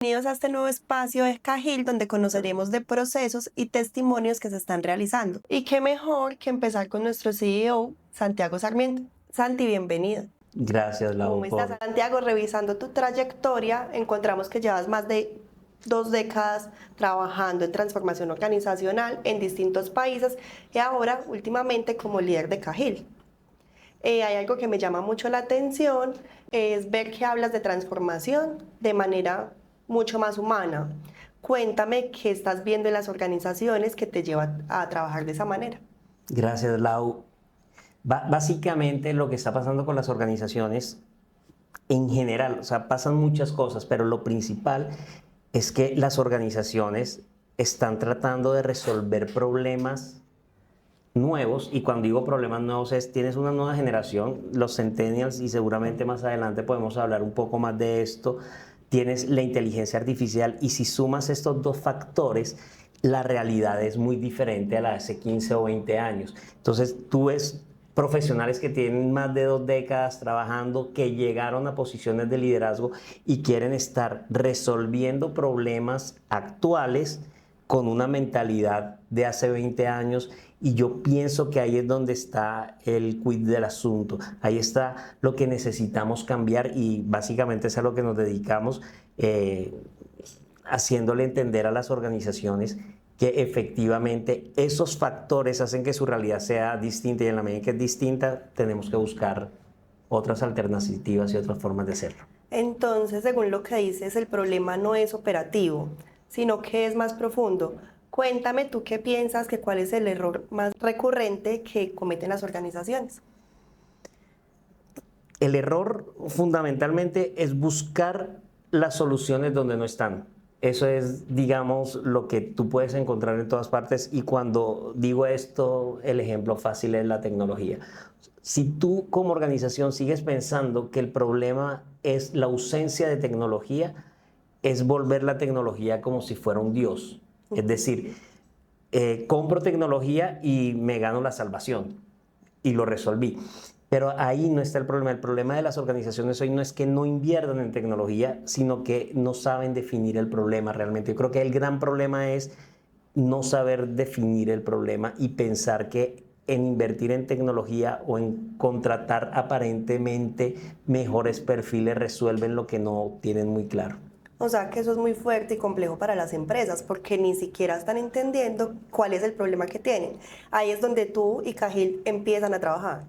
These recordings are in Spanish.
Bienvenidos a este nuevo espacio de Cajil, donde conoceremos de procesos y testimonios que se están realizando. Y qué mejor que empezar con nuestro CEO, Santiago Sarmiento. Santi, bienvenido. Gracias, ¿Cómo Lau, estás, Santiago? Revisando tu trayectoria, encontramos que llevas más de 2 décadas trabajando en transformación organizacional en distintos países y ahora, últimamente, como líder de Cajil. Hay algo que me llama mucho la atención, es ver que hablas de transformación de manera mucho más humana. Cuéntame qué estás viendo en las organizaciones que te llevan a trabajar de esa manera. Gracias, Lau. Básicamente lo que está pasando con las organizaciones en general, o sea, pasan muchas cosas, pero lo principal es que las organizaciones están tratando de resolver problemas nuevos, y cuando digo problemas nuevos es, tienes una nueva generación, los centennials, y seguramente más adelante podemos hablar un poco más de esto, tienes la inteligencia artificial, y si sumas estos dos factores, la realidad es muy diferente a la de hace 15 o 20 años. Entonces tú ves profesionales que tienen más de 2 décadas trabajando, que llegaron a posiciones de liderazgo y quieren estar resolviendo problemas actuales con una mentalidad de hace 20 años, y yo pienso que ahí es donde está el quid del asunto, ahí está lo que necesitamos cambiar, y básicamente es a lo que nos dedicamos, haciéndole entender a las organizaciones que efectivamente esos factores hacen que su realidad sea distinta, y en la medida que es distinta tenemos que buscar otras alternativas y otras formas de hacerlo. Entonces, según lo que dices, el problema no es operativo, sino que es más profundo. Cuéntame tú qué piensas, que cuál es el error más recurrente que cometen las organizaciones. El error fundamentalmente es buscar las soluciones donde no están. Eso es, digamos, lo que tú puedes encontrar en todas partes, y cuando digo esto, el ejemplo fácil es la tecnología. Si tú como organización sigues pensando que el problema es la ausencia de tecnología, es volver la tecnología como si fuera un dios. Es decir, compro tecnología y me gano la salvación, y lo resolví. Pero ahí no está el problema. El problema de las organizaciones hoy no es que no inviertan en tecnología, sino que no saben definir el problema realmente. Yo creo que el gran problema es no saber definir el problema y pensar que en invertir en tecnología o en contratar aparentemente mejores perfiles resuelven lo que no tienen muy claro. O sea que eso es muy fuerte y complejo para las empresas porque ni siquiera están entendiendo cuál es el problema que tienen. Ahí es donde tú y Cajil empiezan a trabajar.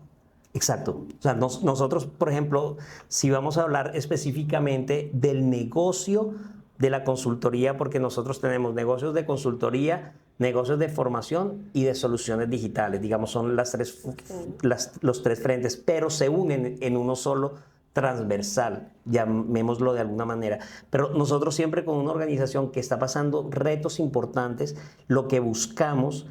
Exacto. O sea, nosotros, por ejemplo, si vamos a hablar específicamente del negocio de la consultoría, porque nosotros tenemos negocios de consultoría, negocios de formación y de soluciones digitales, digamos, son los tres frentes, pero se unen en uno solo transversal, llamémoslo de alguna manera. Pero nosotros siempre, con una organización que está pasando retos importantes, lo que buscamos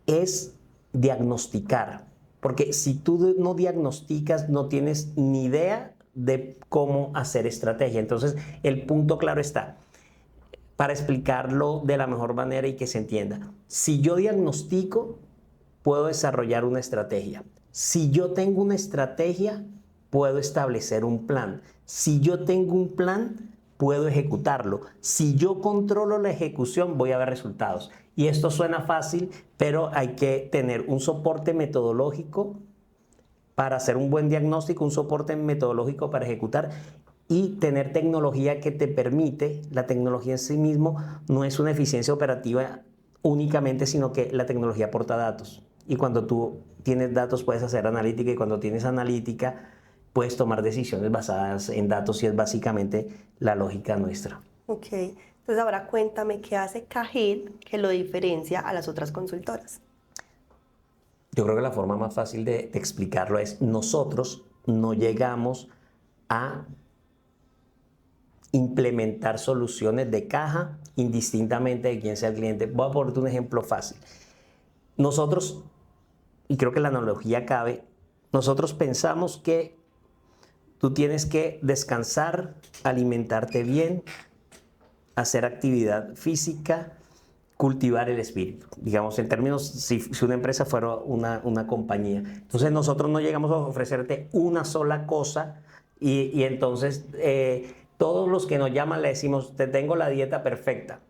es diagnosticar. Porque si tú no diagnosticas, no tienes ni idea de cómo hacer estrategia. Entonces, el punto claro está, para explicarlo de la mejor manera y que se entienda. Si yo diagnostico, puedo desarrollar una estrategia. Si yo tengo una estrategia, puedo establecer un plan. Si yo tengo un plan, puedo ejecutarlo. Si yo controlo la ejecución, voy a ver resultados. Y esto suena fácil, pero hay que tener un soporte metodológico para hacer un buen diagnóstico, un soporte metodológico para ejecutar, y tener tecnología que te permite. La tecnología en sí mismo no es una eficiencia operativa únicamente, sino que la tecnología aporta datos. Y cuando tú tienes datos puedes hacer analítica, y cuando tienes analítica puedes tomar decisiones basadas en datos, y es básicamente la lógica nuestra. Ok, entonces ahora cuéntame qué hace Cajil que lo diferencia a las otras consultoras. Yo creo que la forma más fácil de explicarlo es: nosotros no llegamos a implementar soluciones de caja indistintamente de quién sea el cliente. Voy a ponerte un ejemplo fácil. Nosotros, y creo que la analogía cabe, nosotros pensamos que tú tienes que descansar, alimentarte bien, hacer actividad física, cultivar el espíritu. Digamos, en términos, si una empresa fuera una compañía. Entonces nosotros no llegamos a ofrecerte una sola cosa, y entonces todos los que nos llaman le decimos, te tengo la dieta perfecta.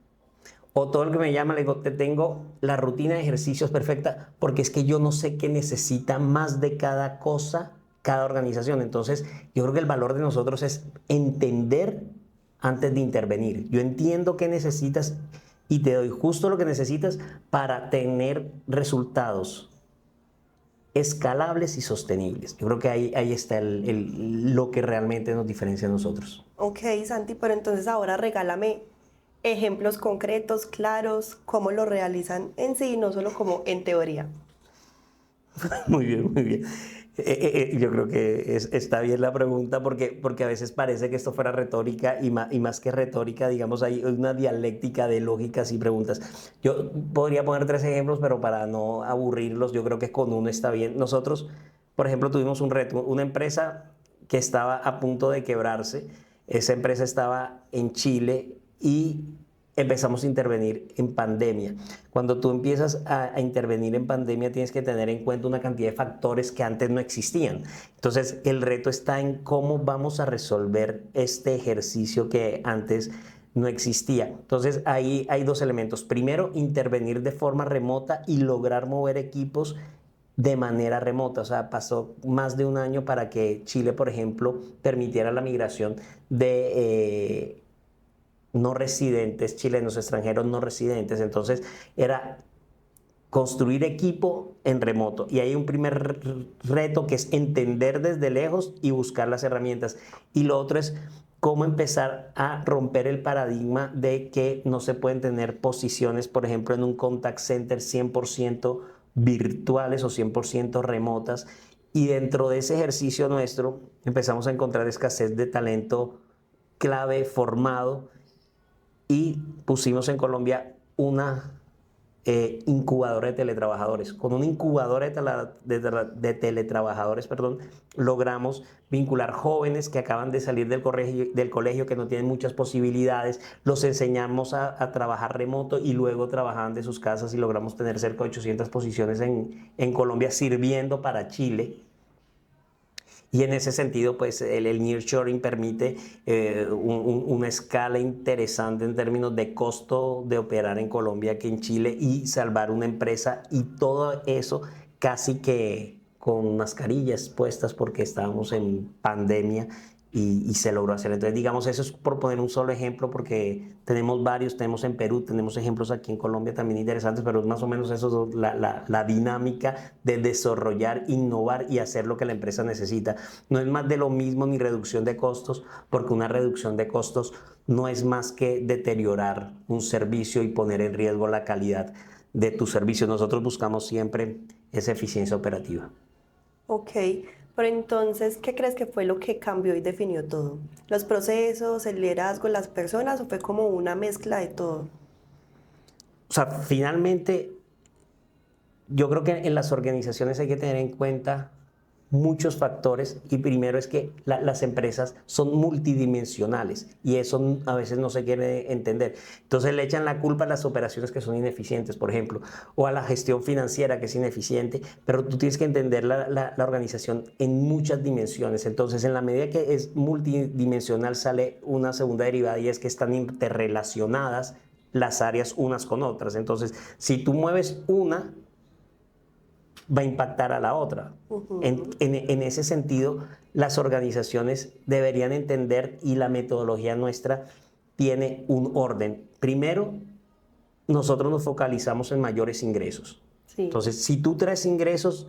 O todo el que me llama le digo, te tengo la rutina de ejercicios perfecta, porque es que yo no sé qué necesita más de cada cosa cada organización. Entonces, yo creo que el valor de nosotros es entender antes de intervenir. Yo entiendo qué necesitas y te doy justo lo que necesitas para tener resultados escalables y sostenibles. Yo creo que ahí está lo que realmente nos diferencia a nosotros. Ok, Santi, pero entonces ahora regálame ejemplos concretos, claros, cómo lo realizan en sí, no solo como en teoría. Muy bien, muy bien. Yo creo que está bien la pregunta porque a veces parece que esto fuera retórica y más que retórica, digamos, hay una dialéctica de lógicas y preguntas. Yo podría poner 3 ejemplos, pero para no aburrirlos, yo creo que con uno está bien. Nosotros, por ejemplo, tuvimos un reto, una empresa que estaba a punto de quebrarse. Esa empresa estaba en Chile y empezamos a intervenir en pandemia. Cuando tú empiezas a intervenir en pandemia, tienes que tener en cuenta una cantidad de factores que antes no existían. Entonces, el reto está en cómo vamos a resolver este ejercicio que antes no existía. Entonces, ahí hay 2 elementos. Primero, intervenir de forma remota y lograr mover equipos de manera remota. O sea, pasó más de un año para que Chile, por ejemplo, permitiera la migración de no residentes, chilenos, extranjeros no residentes. Entonces era construir equipo en remoto. Y hay un primer reto que es entender desde lejos y buscar las herramientas. Y lo otro es cómo empezar a romper el paradigma de que no se pueden tener posiciones, por ejemplo, en un contact center 100% virtuales o 100% remotas. Y dentro de ese ejercicio nuestro empezamos a encontrar escasez de talento clave formado y pusimos en Colombia una incubadora de teletrabajadores. Con una incubadora de teletrabajadores, perdón, logramos vincular jóvenes que acaban de salir del colegio, que no tienen muchas posibilidades, los enseñamos a trabajar remoto y luego trabajaban de sus casas y logramos tener cerca de 800 posiciones en Colombia sirviendo para Chile. Y en ese sentido, pues el nearshoring permite una escala interesante en términos de costo de operar en Colombia que en Chile y salvar una empresa y todo eso casi que con mascarillas puestas porque estábamos en pandemia y se logró hacer. Entonces, digamos, eso es por poner un solo ejemplo porque tenemos varios, tenemos en Perú, tenemos ejemplos aquí en Colombia también interesantes, pero es más o menos eso, la dinámica de desarrollar, innovar y hacer lo que la empresa necesita. No es más de lo mismo ni reducción de costos, porque una reducción de costos no es más que deteriorar un servicio y poner en riesgo la calidad de tu servicio. Nosotros buscamos siempre esa eficiencia operativa. Ok, pero entonces, ¿qué crees que fue lo que cambió y definió todo? ¿Los procesos, el liderazgo, las personas o fue como una mezcla de todo? O sea, finalmente, yo creo que en las organizaciones hay que tener en cuenta muchos factores y primero es que las empresas son multidimensionales y eso a veces no se quiere entender. Entonces le echan la culpa a las operaciones que son ineficientes, por ejemplo, o a la gestión financiera que es ineficiente, pero tú tienes que entender la organización en muchas dimensiones. Entonces, en la medida que es multidimensional sale una segunda derivada y es que están interrelacionadas las áreas unas con otras. Entonces, si tú mueves una, va a impactar a la otra. En ese sentido, las organizaciones deberían entender y la metodología nuestra tiene un orden. Primero, nosotros nos focalizamos en mayores ingresos. Sí. Entonces, si tú traes ingresos,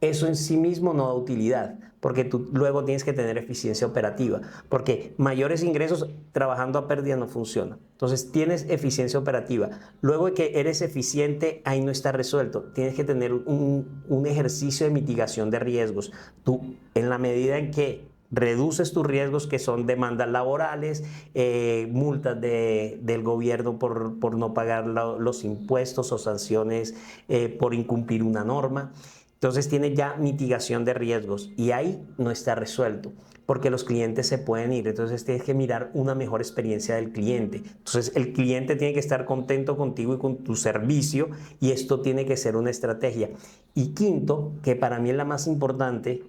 eso en sí mismo no da utilidad, porque tú luego tienes que tener eficiencia operativa, porque mayores ingresos trabajando a pérdida no funciona. Entonces tienes eficiencia operativa. Luego de que eres eficiente, ahí no está resuelto. Tienes que tener un ejercicio de mitigación de riesgos. Tú, en la medida en que reduces tus riesgos, que son demandas laborales, multas del gobierno por no pagar los impuestos o sanciones por incumplir una norma. Entonces tiene ya mitigación de riesgos y ahí no está resuelto porque los clientes se pueden ir. Entonces tienes que mirar una mejor experiencia del cliente. Entonces el cliente tiene que estar contento contigo y con tu servicio y esto tiene que ser una estrategia. Y quinto, que para mí es la más importante,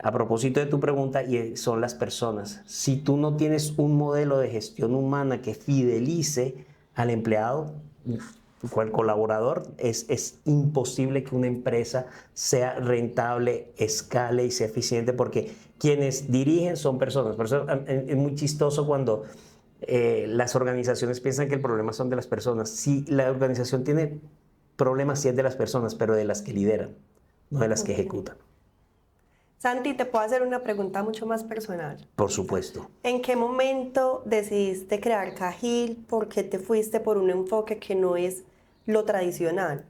a propósito de tu pregunta, y son las personas. Si tú no tienes un modelo de gestión humana que fidelice al empleado o al colaborador, es imposible que una empresa sea rentable, escale y sea eficiente, porque quienes dirigen son personas. Por eso es muy chistoso cuando las organizaciones piensan que el problema son de las personas. Si la organización tiene problemas, sí es de las personas, pero de las que lideran, no de las que ejecutan. Santi, te puedo hacer una pregunta mucho más personal. Por supuesto. ¿En qué momento decidiste crear Cajil? ¿Por qué te fuiste por un enfoque que no es lo tradicional?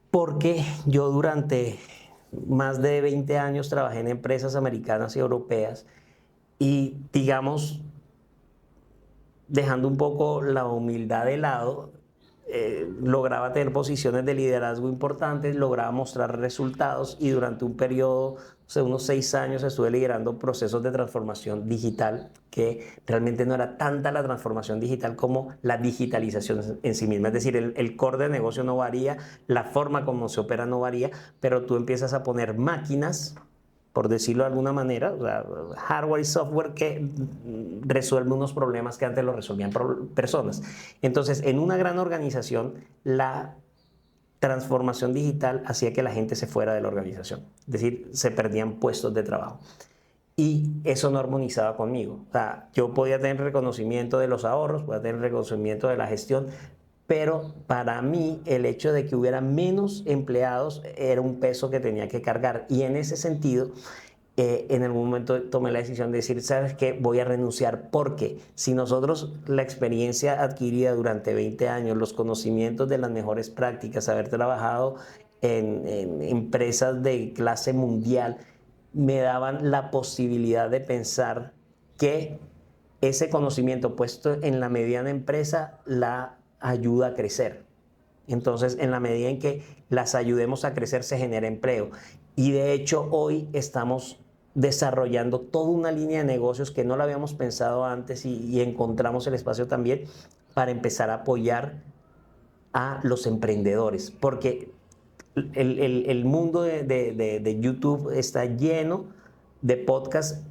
Porque yo durante más de 20 años trabajé en empresas americanas y europeas y, digamos, dejando un poco la humildad de lado, lograba tener posiciones de liderazgo importantes, lograba mostrar resultados y durante un periodo, o sea, unos 6 años, estuve liderando procesos de transformación digital, que realmente no era tanta la transformación digital como la digitalización en sí misma. Es decir, el core de negocio no varía, la forma como se opera no varía, pero tú empiezas a poner máquinas, por decirlo de alguna manera, o sea, hardware y software que resuelven unos problemas que antes los resolvían personas. Entonces, en una gran organización, la transformación digital hacía que la gente se fuera de la organización, es decir, se perdían puestos de trabajo. Y eso no armonizaba conmigo. O sea, yo podía tener reconocimiento de los ahorros, podía tener reconocimiento de la gestión, pero para mí el hecho de que hubiera menos empleados era un peso que tenía que cargar. Y en ese sentido, en algún momento tomé la decisión de decir, ¿sabes qué? Voy a renunciar, porque si nosotros la experiencia adquirida durante 20 años, los conocimientos de las mejores prácticas, haber trabajado en empresas de clase mundial, me daban la posibilidad de pensar que ese conocimiento puesto en la mediana empresa la ayuda a crecer. Entonces, en la medida en que las ayudemos a crecer, se genera empleo. Y de hecho, hoy estamos desarrollando toda una línea de negocios que no la habíamos pensado antes y encontramos el espacio también para empezar a apoyar a los emprendedores. Porque el mundo de YouTube está lleno de podcasts,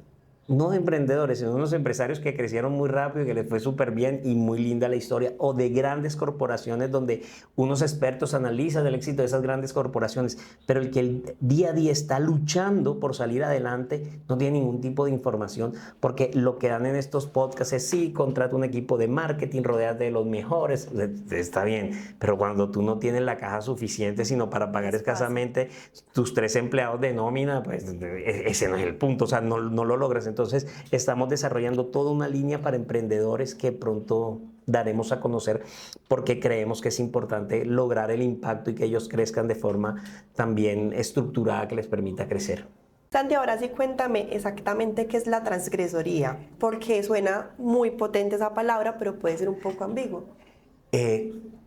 no de emprendedores, sino de unos empresarios que crecieron muy rápido y que les fue súper bien y muy linda la historia, o de grandes corporaciones donde unos expertos analizan el éxito de esas grandes corporaciones, pero el que el día a día está luchando por salir adelante no tiene ningún tipo de información, porque lo que dan en estos podcasts es: sí, contrata un equipo de marketing, rodéate de los mejores, está bien, pero cuando tú no tienes la caja suficiente sino para pagar escasamente tus 3 empleados de nómina, pues ese no es el punto, o sea, no lo logras. Entonces, estamos desarrollando toda una línea para emprendedores que pronto daremos a conocer, porque creemos que es importante lograr el impacto y que ellos crezcan de forma también estructurada que les permita crecer. Santi, ahora sí cuéntame exactamente qué es la transgresoría, porque suena muy potente esa palabra, pero puede ser un poco ambiguo.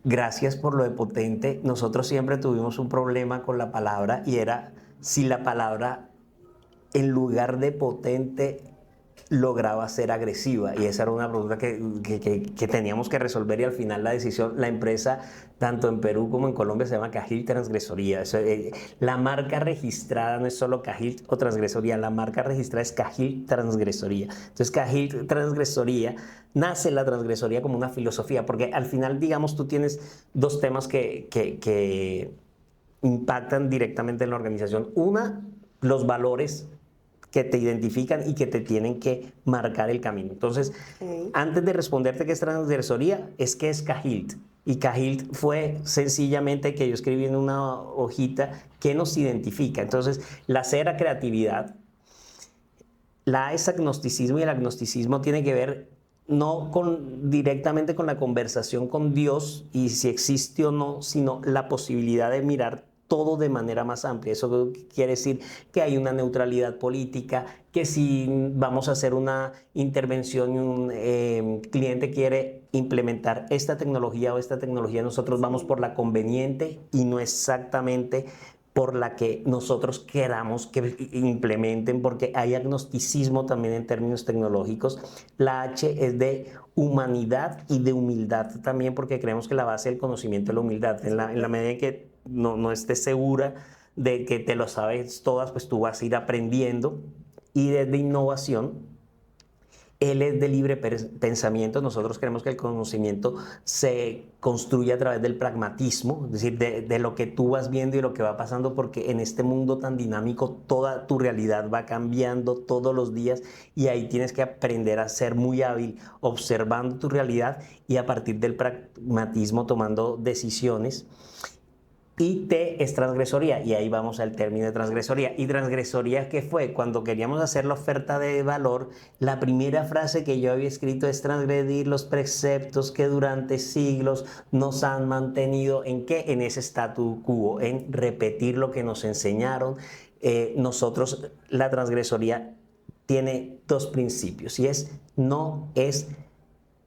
Gracias por lo de potente. Nosotros siempre tuvimos un problema con la palabra, y era si la palabra, en lugar de potente, lograba ser agresiva, y esa era una pregunta que teníamos que resolver, y al final la decisión, la empresa tanto en Perú como en Colombia se llama Cajil Transgresoría. Eso, la marca registrada no es solo Cajil o Transgresoría, la marca registrada es Cajil Transgresoría. Entonces, Cajil Transgresoría, nace la transgresoría como una filosofía, porque al final, digamos, tú tienes dos temas que impactan directamente en la organización. Una, los valores que te identifican y que te tienen que marcar el camino. Entonces, antes de responderte qué es transgresoría, es que es Cajilt. Y Cajilt fue sencillamente que yo escribí en una hojita qué nos identifica. Entonces, la C era creatividad, la A es agnosticismo, y el agnosticismo tiene que ver no directamente con la conversación con Dios y si existe o no, sino la posibilidad de mirar todo de manera más amplia. Eso quiere decir que hay una neutralidad política, que si vamos a hacer una intervención y un cliente quiere implementar esta tecnología o esta tecnología, nosotros vamos por la conveniente y no exactamente por la que nosotros queramos que implementen, porque hay agnosticismo también en términos tecnológicos. La H es de humanidad y de humildad también, porque creemos que la base del conocimiento es la humildad. En la medida en que no estés segura de que te lo sabes todas, pues tú vas a ir aprendiendo. Y desde innovación, él es de libre pensamiento. Nosotros creemos que el conocimiento se construye a través del pragmatismo, es decir, de lo que tú vas viendo y lo que va pasando, porque en este mundo tan dinámico toda tu realidad va cambiando todos los días y ahí tienes que aprender a ser muy hábil observando tu realidad y a partir del pragmatismo tomando decisiones. Y T es transgresoría, y ahí vamos al término de transgresoría. ¿Y transgresoría qué fue? Cuando queríamos hacer la oferta de valor, la primera frase que yo había escrito es transgredir los preceptos que durante siglos nos han mantenido, ¿en qué? En ese statu quo, en repetir lo que nos enseñaron. Nosotros, la transgresoría tiene dos principios, y no es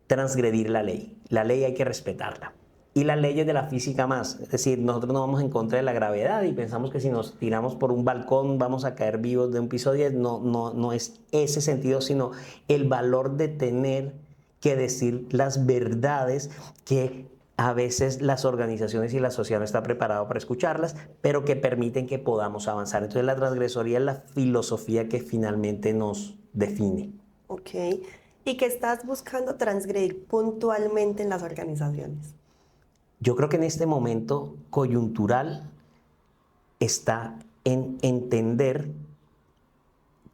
transgredir la ley. La ley hay que respetarla. Y las leyes de la física más, es decir, nosotros no vamos en contra de la gravedad y pensamos que si nos tiramos por un balcón vamos a caer vivos de un piso 10, no es ese sentido, sino el valor de tener que decir las verdades que a veces las organizaciones y la sociedad no está preparado para escucharlas, pero que permiten que podamos avanzar. Entonces la transgresoría es la filosofía que finalmente nos define. Ok. ¿Y qué estás buscando transgredir puntualmente en las organizaciones? Yo creo que en este momento coyuntural está en entender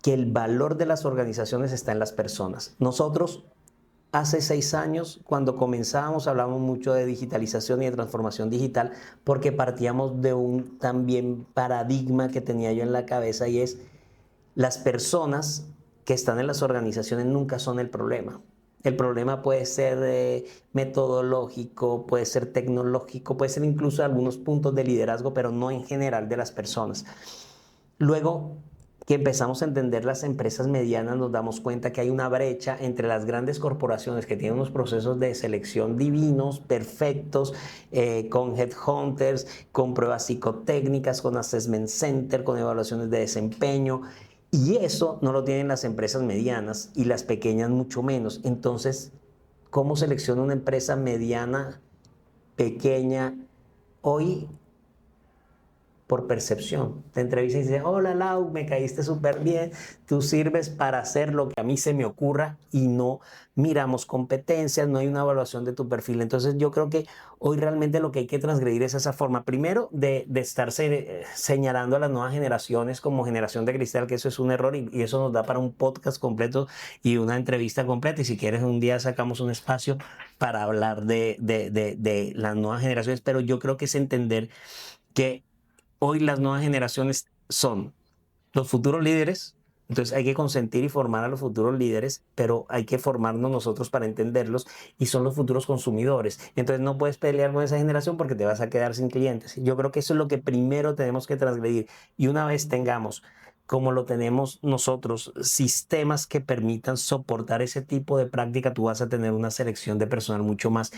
que el valor de las organizaciones está en las personas. Nosotros hace 6 años, cuando comenzábamos, hablábamos mucho de digitalización y de transformación digital, porque partíamos de un también paradigma que tenía yo en la cabeza, y es las personas que están en las organizaciones nunca son el problema. El problema puede ser metodológico, puede ser tecnológico, puede ser incluso algunos puntos de liderazgo, pero no en general de las personas. Luego que empezamos a entender las empresas medianas, nos damos cuenta que hay una brecha entre las grandes corporaciones que tienen unos procesos de selección divinos, perfectos, con headhunters, con pruebas psicotécnicas, con assessment center, con evaluaciones de desempeño. Y eso no lo tienen las empresas medianas y las pequeñas mucho menos. Entonces, ¿cómo selecciona una empresa mediana, pequeña? Hoy, por percepción. Te entrevista y dice, hola Lau, me caíste súper bien, tú sirves para hacer lo que a mí se me ocurra, y no miramos competencias, no hay una evaluación de tu perfil. Entonces yo creo que hoy realmente lo que hay que transgredir es esa forma, primero de estarse señalando a las nuevas generaciones como generación de cristal, que eso es un error, y eso nos da para un podcast completo y una entrevista completa, y si quieres un día sacamos un espacio para hablar de las nuevas generaciones, pero yo creo que es entender que hoy las nuevas generaciones son los futuros líderes. Entonces hay que consentir y formar a los futuros líderes, pero hay que formarnos nosotros para entenderlos, y son los futuros consumidores. Entonces no puedes pelear con esa generación porque te vas a quedar sin clientes. Yo creo que eso es lo que primero tenemos que transgredir, y una vez tengamos, como lo tenemos nosotros, sistemas que permitan soportar ese tipo de práctica, tú vas a tener una selección de personal mucho más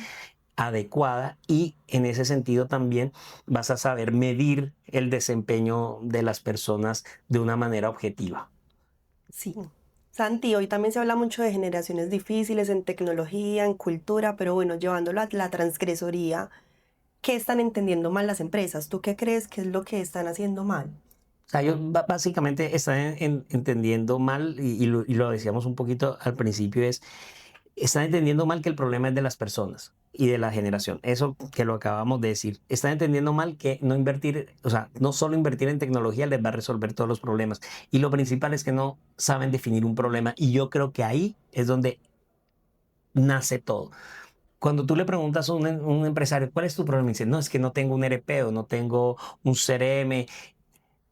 adecuada, y en ese sentido también vas a saber medir el desempeño de las personas de una manera objetiva. Sí. Santi, hoy también se habla mucho de generaciones difíciles en tecnología, en cultura, pero bueno, llevándolo a la transgresoría, ¿qué están entendiendo mal las empresas? ¿Tú qué crees que es lo que están haciendo mal? O sea, ellos básicamente están entendiendo mal, y lo decíamos un poquito al principio, están entendiendo mal que el problema es de las personas y de la generación. Eso que lo acabamos de decir. Están entendiendo mal que no invertir, o sea, no solo invertir en tecnología les va a resolver todos los problemas. Y lo principal es que no saben definir un problema. Y yo creo que ahí es donde nace todo. Cuando tú le preguntas a un empresario, ¿cuál es tu problema? Y dice, no, es que no tengo un ERP, o no tengo un CRM.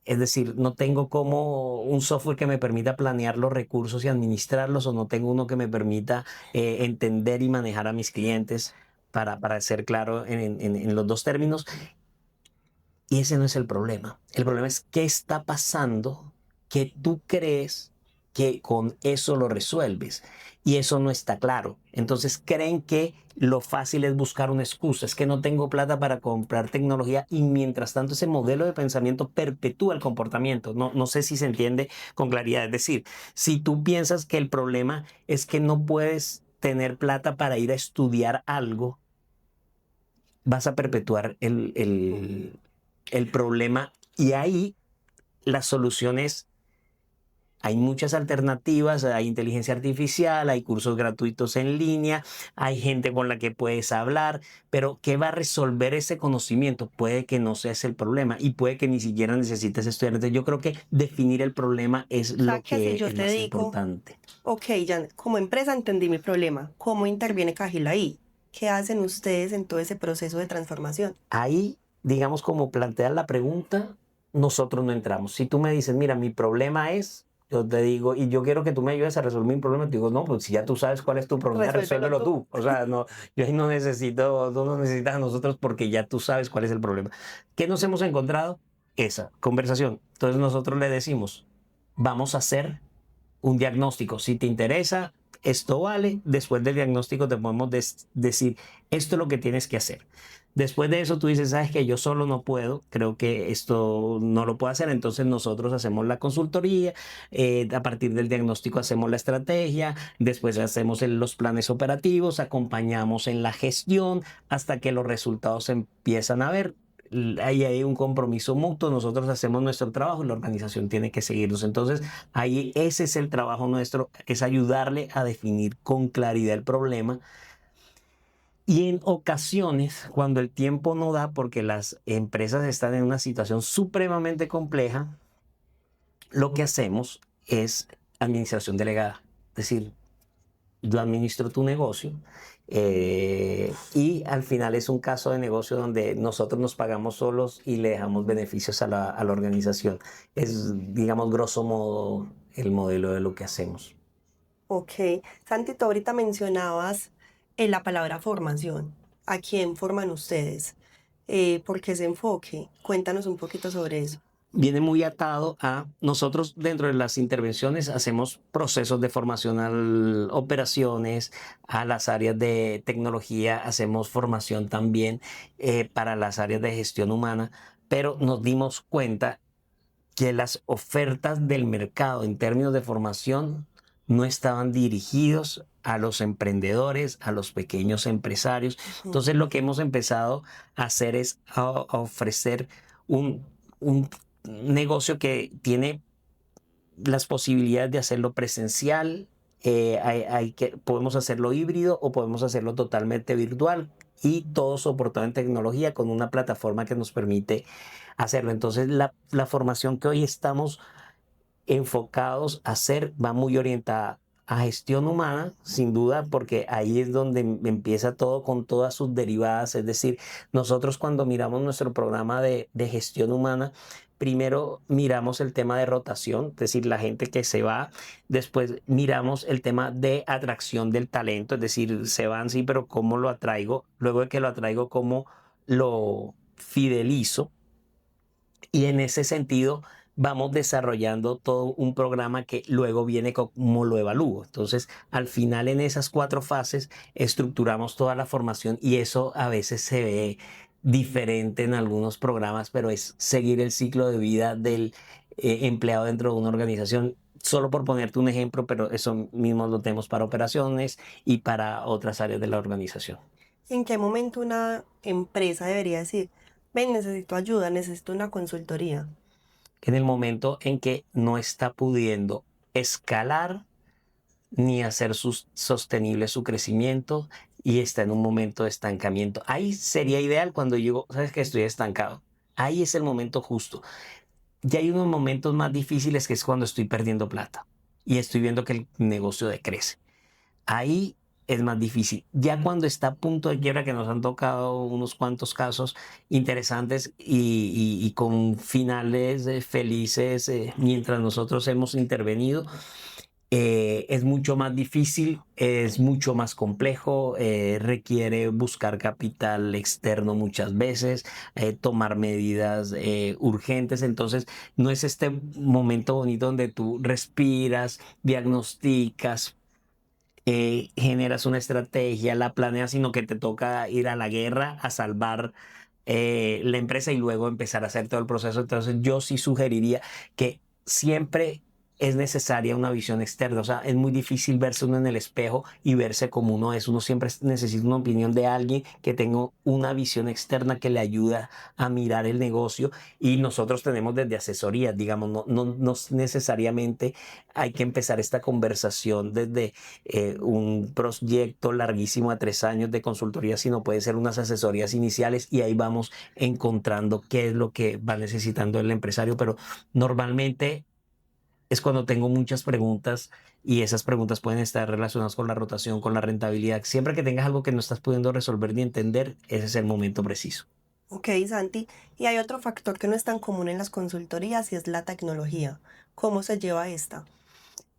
Es decir, no tengo como un software que me permita planear los recursos y administrarlos, o no tengo uno que me permita entender y manejar a mis clientes, para ser claro en los dos términos. Y ese no es el problema. El problema es qué está pasando que tú crees que con eso lo resuelves. Y eso no está claro. Entonces creen que lo fácil es buscar una excusa. Es que no tengo plata para comprar tecnología, y mientras tanto ese modelo de pensamiento perpetúa el comportamiento. No sé si se entiende con claridad. Es decir, si tú piensas que el problema es que no puedes tener plata para ir a estudiar algo, vas a perpetuar el problema Y ahí las soluciones, hay muchas alternativas, hay inteligencia artificial, hay cursos gratuitos en línea, hay gente con la que puedes hablar, pero ¿qué va a resolver ese conocimiento? Puede que no sea ese el problema y puede que ni siquiera necesites estudiar. Entonces yo creo que definir el problema es O sea, lo que si que yo es te más digo, importante. ok, ya como empresa entendí mi problema, ¿cómo interviene Cajil ahí? ¿Qué hacen ustedes en todo ese proceso de transformación? Ahí, digamos, como planteas la pregunta, nosotros no entramos. Si tú me dices, mira, mi problema es, yo te digo, y yo quiero que tú me ayudes a resolver mi problema, te digo, no, pues si ya tú sabes cuál es tu problema, Resuélvelo resuélvelo tú. tú. O sea, no, yo ahí no necesito, tú no necesitas a nosotros porque ya tú sabes cuál es el problema. ¿Qué nos hemos encontrado? Esa conversación. Entonces nosotros le decimos, vamos a hacer un diagnóstico. Si te interesa, esto vale. Después del diagnóstico te podemos decir, esto es lo que tienes que hacer. Después de eso tú dices, sabes que yo solo no puedo, creo que esto no lo puedo hacer, entonces nosotros hacemos la consultoría, a partir del diagnóstico hacemos la estrategia, después hacemos los planes operativos, acompañamos en la gestión hasta que los resultados se empiezan a ver. Ahí hay un compromiso mutuo, nosotros hacemos nuestro trabajo y la organización tiene que seguirnos. Entonces, ahí ese es el trabajo nuestro, es ayudarle a definir con claridad el problema. Y en ocasiones, cuando el tiempo no da, porque las empresas están en una situación supremamente compleja, lo que hacemos es administración delegada. Es decir, yo administro tu negocio y al final es un caso de negocio donde nosotros nos pagamos solos y le dejamos beneficios a la organización. Es, digamos, grosso modo el modelo de lo que hacemos. Ok, Santi, tú ahorita mencionabas la palabra formación. ¿A quién forman ustedes? ¿Por qué ese enfoque? Cuéntanos un poquito sobre eso. Viene muy atado a nosotros dentro de las intervenciones hacemos procesos de formación a operaciones, a las áreas de tecnología, hacemos formación también para las áreas de gestión humana, pero nos dimos cuenta que las ofertas del mercado en términos de formación no estaban dirigidos a los emprendedores, a los pequeños empresarios. Ujú. Entonces lo que hemos empezado a hacer es a ofrecer un negocio que tiene las posibilidades de hacerlo presencial, podemos hacerlo híbrido o podemos hacerlo totalmente virtual y todo soportado en tecnología con una plataforma que nos permite hacerlo. Entonces la formación que hoy estamos enfocados a hacer va muy orientada a gestión humana, sin duda, porque ahí es donde empieza todo con todas sus derivadas. Es decir, nosotros cuando miramos nuestro programa de gestión humana, primero miramos el tema de rotación, es decir, la gente que se va, después miramos el tema de atracción del talento, es decir, se van, sí, pero ¿cómo lo atraigo? Luego de que lo atraigo, ¿cómo lo fidelizo? Y en ese sentido vamos desarrollando todo un programa que luego viene como lo evalúo. Entonces, al final en esas 4 fases estructuramos toda la formación y eso a veces se ve diferente en algunos programas, pero es seguir el ciclo de vida del empleado dentro de una organización. Solo por ponerte un ejemplo, pero eso mismo lo tenemos para operaciones y para otras áreas de la organización. ¿En qué momento una empresa debería decir, ven, necesito ayuda, necesito una consultoría? En el momento en que no está pudiendo escalar ni hacer sostenible su crecimiento y está en un momento de estancamiento. Ahí sería ideal cuando yo, sabes que estoy estancado. Ahí es el momento justo. Ya hay unos momentos más difíciles que es cuando estoy perdiendo plata y estoy viendo que el negocio decrece. Ahí es más difícil. Ya cuando está a punto de quiebra, que nos han tocado unos cuantos casos interesantes y con finales felices mientras nosotros hemos intervenido, es mucho más difícil, es mucho más complejo, requiere buscar capital externo muchas veces, tomar medidas urgentes. Entonces, no es este momento bonito donde tú respiras, diagnosticas, generas una estrategia, la planeas, sino que te toca ir a la guerra a salvar la empresa y luego empezar a hacer todo el proceso. Entonces yo sí sugeriría que siempre es necesaria una visión externa. O sea, es muy difícil verse uno en el espejo y verse como uno es. Uno siempre necesita una opinión de alguien que tenga una visión externa que le ayuda a mirar el negocio. Y nosotros tenemos desde asesorías, digamos, no necesariamente hay que empezar esta conversación desde un proyecto larguísimo a 3 años de consultoría, sino puede ser unas asesorías iniciales y ahí vamos encontrando qué es lo que va necesitando el empresario. Pero normalmente es cuando tengo muchas preguntas y esas preguntas pueden estar relacionadas con la rotación, con la rentabilidad. Siempre que tengas algo que no estás pudiendo resolver ni entender, ese es el momento preciso. Ok, Santi. Y hay otro factor que no es tan común en las consultorías y es la tecnología. ¿Cómo se lleva esta?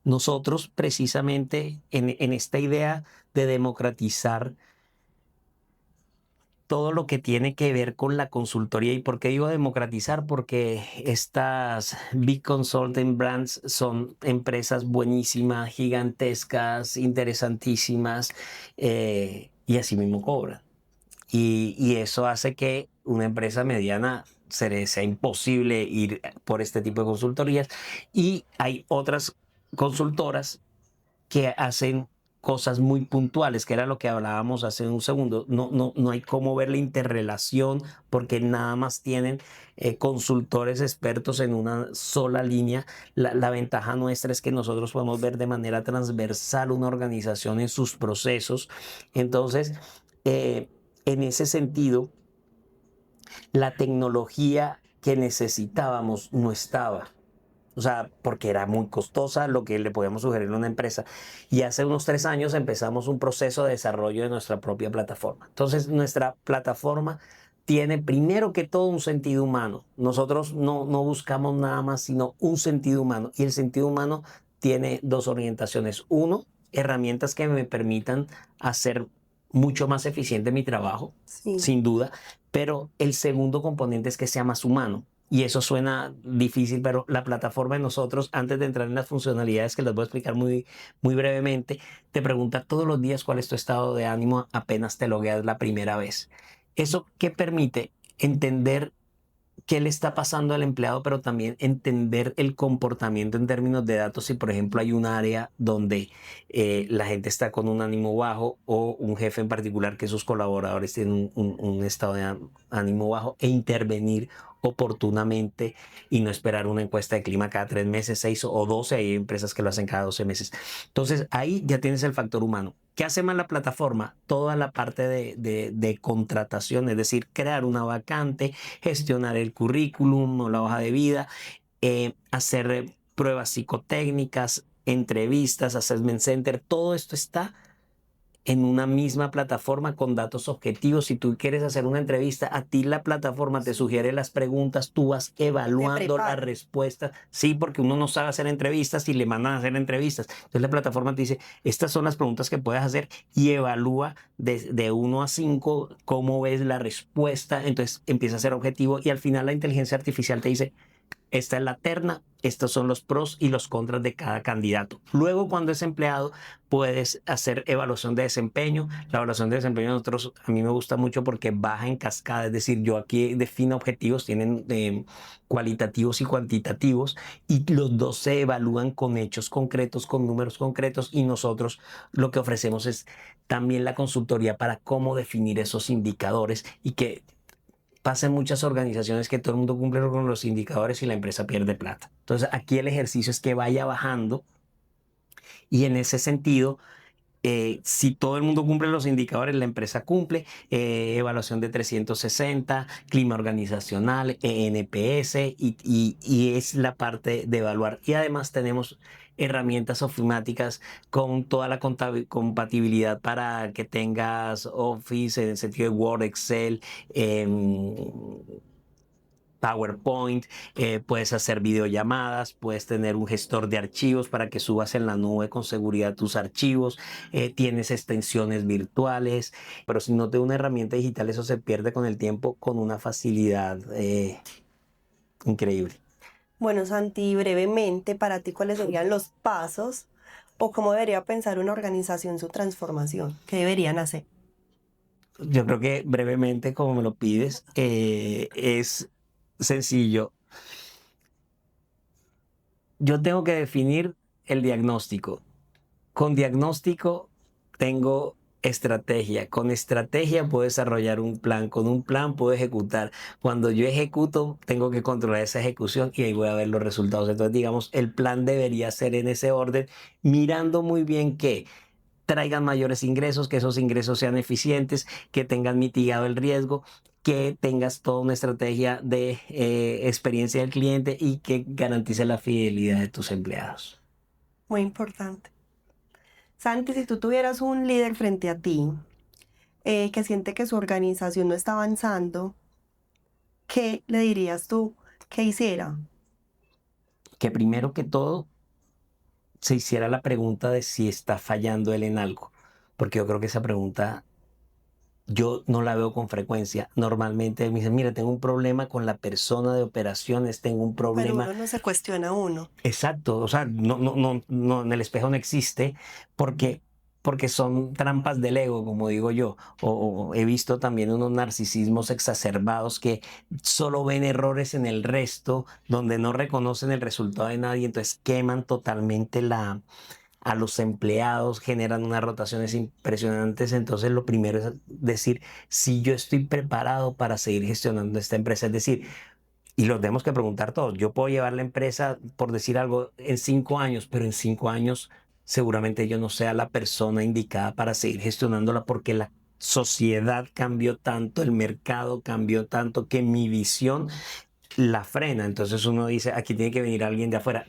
Nosotros precisamente en esta idea de democratizar todo lo que tiene que ver con la consultoría. ¿Y por qué digo democratizar? Porque estas Big Consulting Brands son empresas buenísimas, gigantescas, interesantísimas, y así mismo cobran. Y eso hace que una empresa mediana se le sea imposible ir por este tipo de consultorías. Y hay otras consultoras que hacen cosas muy puntuales, que era lo que hablábamos hace un segundo. No hay cómo ver la interrelación porque nada más tienen consultores expertos en una sola línea. La ventaja nuestra es que nosotros podemos ver de manera transversal una organización en sus procesos. Entonces, eh, en ese sentido, la tecnología que necesitábamos no estaba. O sea, porque era muy costosa lo que le podíamos sugerir a una empresa. Y hace unos 3 años empezamos un proceso de desarrollo de nuestra propia plataforma. Entonces, nuestra plataforma tiene primero que todo un sentido humano. Nosotros no buscamos nada más sino un sentido humano. Y el sentido humano tiene dos orientaciones. Uno, herramientas que me permitan hacer mucho más eficiente mi trabajo, Sí. sin duda. Pero el segundo componente es que sea más humano. Y eso suena difícil, pero la plataforma de nosotros, antes de entrar en las funcionalidades que les voy a explicar muy brevemente, te pregunta todos los días cuál es tu estado de ánimo apenas te logueas la primera vez. ¿Eso qué permite? Entender qué le está pasando al empleado, pero también entender el comportamiento en términos de datos. Si, por ejemplo, hay un área donde la gente está con un ánimo bajo o un jefe en particular que sus colaboradores tienen un estado de ánimo bajo e intervenir oportunamente y no esperar una encuesta de clima cada 3 meses, 6 o 12. Hay empresas que lo hacen cada 12 meses. Entonces, ahí ya tienes el factor humano. ¿Qué hace más la plataforma? Toda la parte de contratación, es decir, crear una vacante, gestionar el currículum o la hoja de vida, hacer pruebas psicotécnicas, entrevistas, assessment center, todo esto está en una misma plataforma con datos objetivos. Si tú quieres hacer una entrevista, a ti la plataforma te sugiere las preguntas, tú vas Te evaluando las prepara. respuestas. Sí, porque uno no sabe hacer entrevistas y le mandan a hacer entrevistas. Entonces la plataforma te dice, estas son las preguntas que puedes hacer y evalúa de 1 a 5 cómo ves la respuesta. Entonces empieza a ser objetivo y al final la inteligencia artificial te dice, esta es la terna, estos son los pros y los contras de cada candidato. Luego, cuando es empleado, puedes hacer evaluación de desempeño. La evaluación de desempeño de nosotros a mí me gusta mucho porque baja en cascada, es decir, yo aquí defino objetivos, tienen cualitativos y cuantitativos, y los dos se evalúan con hechos concretos, con números concretos, y nosotros lo que ofrecemos es también la consultoría para cómo definir esos indicadores y que pasa en muchas organizaciones que todo el mundo cumple con los indicadores y la empresa pierde plata. Entonces, aquí el ejercicio es que vaya bajando y en ese sentido, si todo el mundo cumple los indicadores, la empresa cumple. Evaluación de 360, clima organizacional, NPS y es la parte de evaluar. Y además tenemos herramientas ofimáticas con toda la compatibilidad para que tengas Office en el sentido de Word, Excel, PowerPoint, puedes hacer videollamadas, puedes tener un gestor de archivos para que subas en la nube con seguridad tus archivos, tienes extensiones virtuales, pero si no te una herramienta digital eso se pierde con el tiempo con una facilidad increíble. Bueno, Santi, brevemente, para ti, ¿cuáles serían los pasos o cómo debería pensar una organización su transformación? ¿Qué deberían hacer? Yo creo que brevemente, como me lo pides, es sencillo. yo tengo que definir el diagnóstico. Con diagnóstico tengo estrategia. Con estrategia puedo desarrollar un plan. Con un plan puedo ejecutar. Cuando yo ejecuto, tengo que controlar esa ejecución y ahí voy a ver los resultados. Entonces, digamos, el plan debería ser en ese orden, mirando muy bien que traigan mayores ingresos, que esos ingresos sean eficientes, que tengan mitigado el riesgo, que tengas toda una estrategia de experiencia del cliente y que garantice la fidelidad de tus empleados. Muy importante. Santi, si tú tuvieras un líder frente a ti que siente que su organización no está avanzando, ¿qué le dirías tú que hiciera? Que primero que todo se hiciera la pregunta de si está fallando él en algo, porque yo creo que esa pregunta yo no la veo con frecuencia. Normalmente me dicen, mira, tengo un problema con la persona de operaciones, tengo un Pero problema. uno no se cuestiona a uno. Exacto, o sea, no, en el espejo no existe porque son trampas del ego, como digo yo. O he visto también unos narcisismos exacerbados que solo ven errores en el resto, donde no reconocen el resultado de nadie, entonces queman totalmente a los empleados, generan unas rotaciones impresionantes. Entonces, lo primero es decir, si yo estoy preparado para seguir gestionando esta empresa, es decir, y los tenemos que preguntar todos. Yo puedo llevar la empresa, por decir algo, en 5 años, pero en 5 años seguramente yo no sea la persona indicada para seguir gestionándola porque la sociedad cambió tanto, el mercado cambió tanto que mi visión la frena. Entonces uno dice, aquí tiene que venir alguien de afuera.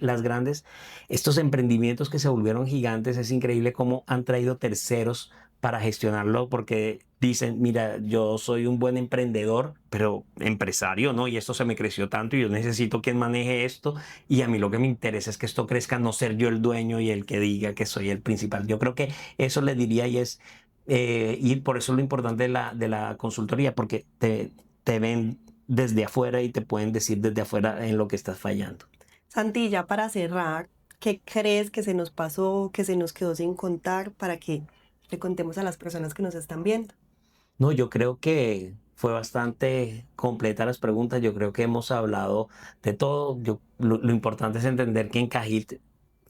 Estos emprendimientos que se volvieron gigantes, es increíble cómo han traído terceros para gestionarlo porque dicen, mira, yo soy un buen emprendedor, pero empresario, ¿no? Y esto se me creció tanto y yo necesito quien maneje esto y a mí lo que me interesa es que esto crezca, no ser yo el dueño y el que diga que soy el principal. Yo creo que eso le diría y es, y por eso es lo importante de la consultoría, porque te ven desde afuera y te pueden decir desde afuera en lo que estás fallando. Santi, ya para cerrar, ¿qué crees que se nos pasó, que se nos quedó sin contar para que le contemos a las personas que nos están viendo? No, yo creo que fue bastante completa las preguntas. Yo creo que hemos hablado de todo. Lo importante es entender que en Cajit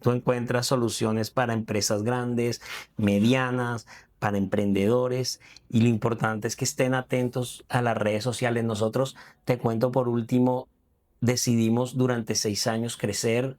tú encuentras soluciones para empresas grandes, medianas, para emprendedores y lo importante es que estén atentos a las redes sociales. Nosotros, te cuento por último, decidimos durante 6 años crecer,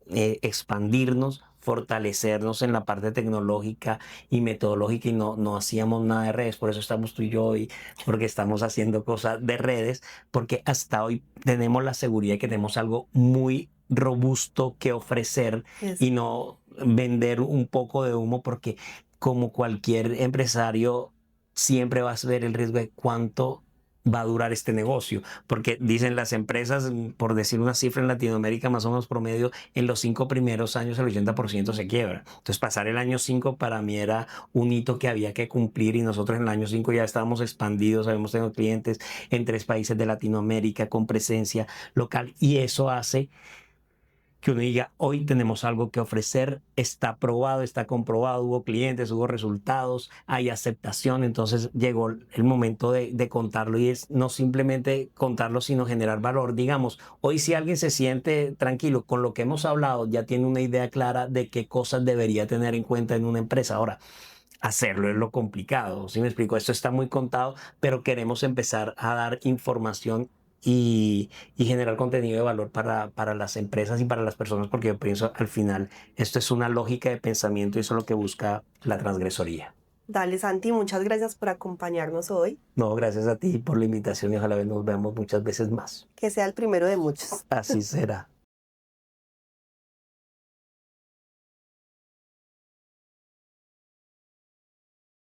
expandirnos, fortalecernos en la parte tecnológica y metodológica y no hacíamos nada de redes. Por eso estamos tú y yo hoy, porque estamos haciendo cosas de redes, porque hasta hoy tenemos la seguridad de que tenemos algo muy robusto que ofrecer Es y no vender un poco de humo, porque como cualquier empresario siempre vas a ver el riesgo de cuánto va a durar este negocio, porque dicen las empresas, por decir una cifra en Latinoamérica, más o menos promedio, en los 5 primeros años el 80% se quiebra. Entonces pasar el año 5 para mí era un hito que había que cumplir y nosotros en el año 5 ya estábamos expandidos, habíamos tenido clientes en 3 países de Latinoamérica con presencia local y eso hace que uno diga, hoy tenemos algo que ofrecer, está probado, está comprobado, hubo clientes, hubo resultados, hay aceptación, entonces llegó el momento de contarlo y es no simplemente contarlo, sino generar valor. Digamos, hoy si alguien se siente tranquilo con lo que hemos hablado, ya tiene una idea clara de qué cosas debería tener en cuenta en una empresa. Ahora, hacerlo es lo complicado, ¿sí me explico? Esto está muy contado, pero queremos empezar a dar información y generar contenido de valor para las empresas y para las personas, porque yo pienso al final esto es una lógica de pensamiento y eso es lo que busca la transgresoría. Dale, Santi, muchas gracias por acompañarnos hoy. No, gracias a ti por la invitación y ojalá nos veamos muchas veces más. Que sea el primero de muchos. Así será.